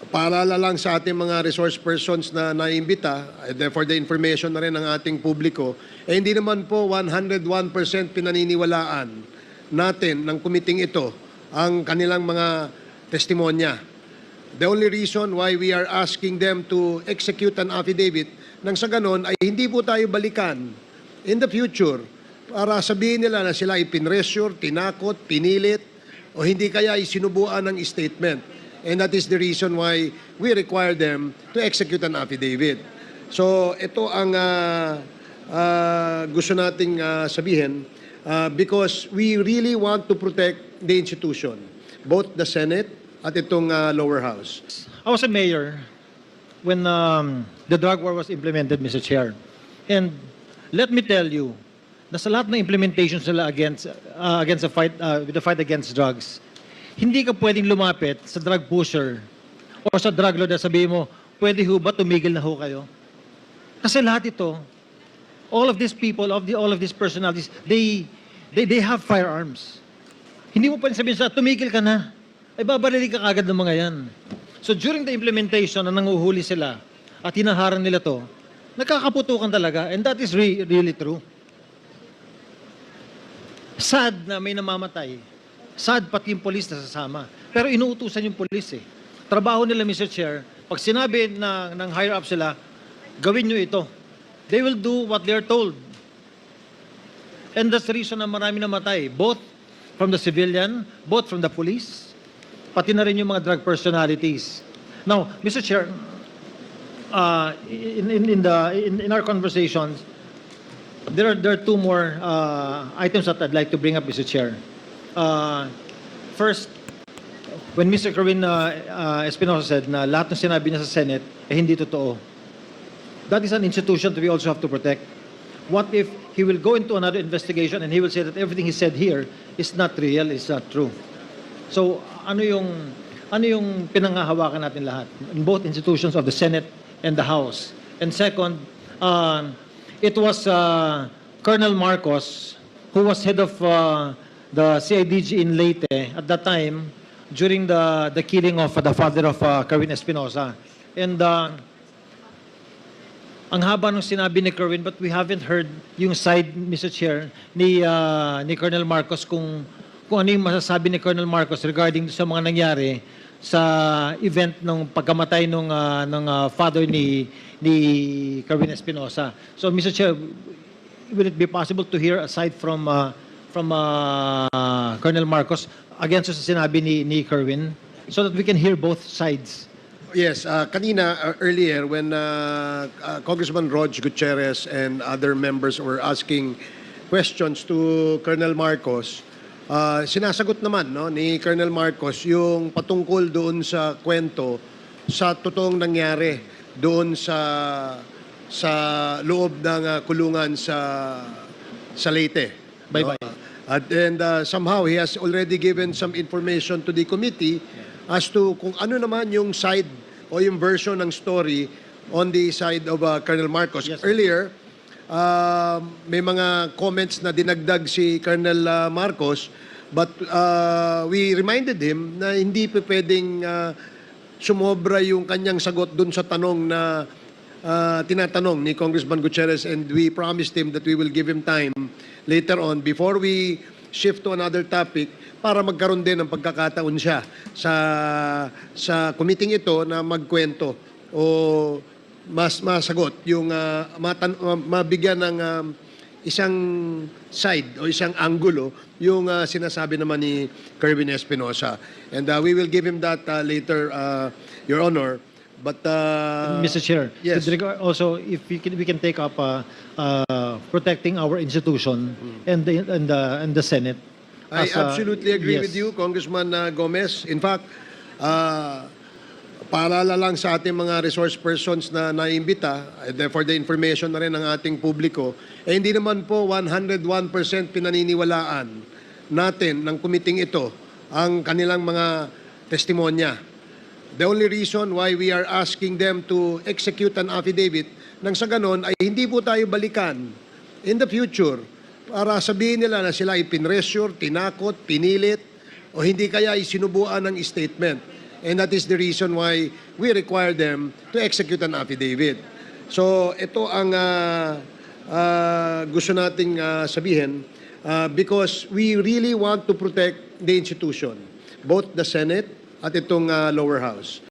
Paalala lang sa ating mga resource persons na naimbita, for the information na rin ng ating publiko, hindi naman po 101% pinaniniwalaan natin ng kumiting ito ang kanilang mga testimonya. The only reason why we are asking them to execute an affidavit nang sa ganon ay hindi po tayo balikan in the future para sabihin nila na sila ay pinressure, tinakot, pinilit o hindi kaya isinubuan ng statement. And that is the reason why we require them to execute an affidavit. So ito ang gusto nating sabihin because we really want to protect the institution, both the Senate at itong lower house. I was a mayor when the drug war was implemented, Mr. Chair. And let me tell you, nasa lahat ng implementations nila against the fight with the fight against drugs, hindi ka pwedeng lumapit sa drug pusher o sa drug lord na sabihin mo, pwede ho ba tumigil na ho kayo? Kasi lahat ito, all of these people, all of these personalities, they have firearms. Hindi mo pwedeng sabihin sa tumigil ka na. Ay babarili ka kagad ng mga yan. So during the implementation na nanguhuli sila at hinaharang nila to, nagkakaputukan talaga, and that is really true. Sad na may namamatay. Sad pati yung polis na sasama. Pero inuutusan yung polis eh. Trabaho nila, Mr. Chair, pag sinabi ng higher up sila, gawin nyo ito. They will do what they're told. And that's the reason na marami namatay. Both from the civilian, both from the police, pati na rin yung mga drug personalities. Now, Mr. Chair, in our conversations, there are two more items that I'd like to bring up, Mr. Chair. First, when Mr. Kerwin Espinosa said na lahat ng sinabi niya sa Senate hindi totoo. That is an institution that we also have to protect. What if he will go into another investigation and he will say that everything he said here is not real, is not true? So, ano yung pinanghahawakan natin lahat in both institutions of the Senate and the House? And second, it was Colonel Marcos who was head of the CIDG in Leyte at that time during the killing of the father of Kerwin Espinosa. And ang haba ng sinabi ni Kerwin, but we haven't heard yung side, Mr. Chair, ni Colonel Marcos kung ano yung masasabi ni Colonel Marcos regarding sa mga nangyari sa event ng pagkamatay ng father ni Kerwin Espinosa. So, Mr. Chair, will it be possible to hear aside from Colonel Marcos against sa sinabi ni Kerwin so that we can hear both sides? Yes, kanina earlier when Congressman Rog Gutierrez and other members were asking questions to Colonel Marcos, sinasagot naman ni Colonel Marcos yung patungkol doon sa kwento sa totoong nangyari doon sa loob ng kulungan sa Leyte. Bye-bye. And somehow he has already given some information to the committee as to kung ano naman yung side o yung version ng story on the side of Colonel Marcos. Yes, Earlier, may mga comments na dinagdag si Colonel Marcos, but we reminded him na hindi pa pwedeng sumobra yung kanyang sagot dun sa tanong na tinatanong ni Congressman Gutierrez, and we promised him that we will give him time later on before we shift to another topic para magkaroon din ng pagkakataon siya sa committee ito na magkwento o mas masagot yung mabigyan ng isang side o isang angulo yung sinasabi naman ni Kerwin Espinosa. And we will give him that later, Your Honor. But Mr. Chair, yes. Also, if we can take up protecting our institution and the Senate. I absolutely agree yes. with you, Congressman Gomez. In fact, paalala lang sa ating mga resource persons na naimbita, for the information na rin ng ating publiko, hindi naman po 101% pinaniniwalaan natin ng kumiting ito ang kanilang mga testimonya. The only reason why we are asking them to execute an affidavit nang sa ganon ay hindi po tayo balikan in the future para sabihin nila na sila ay pinressure, tinakot, pinilit o hindi kaya isinubuan ng statement. And that is the reason why we require them to execute an affidavit. So ito ang gusto nating sabihin because we really want to protect the institution, both the Senate at itong lower house.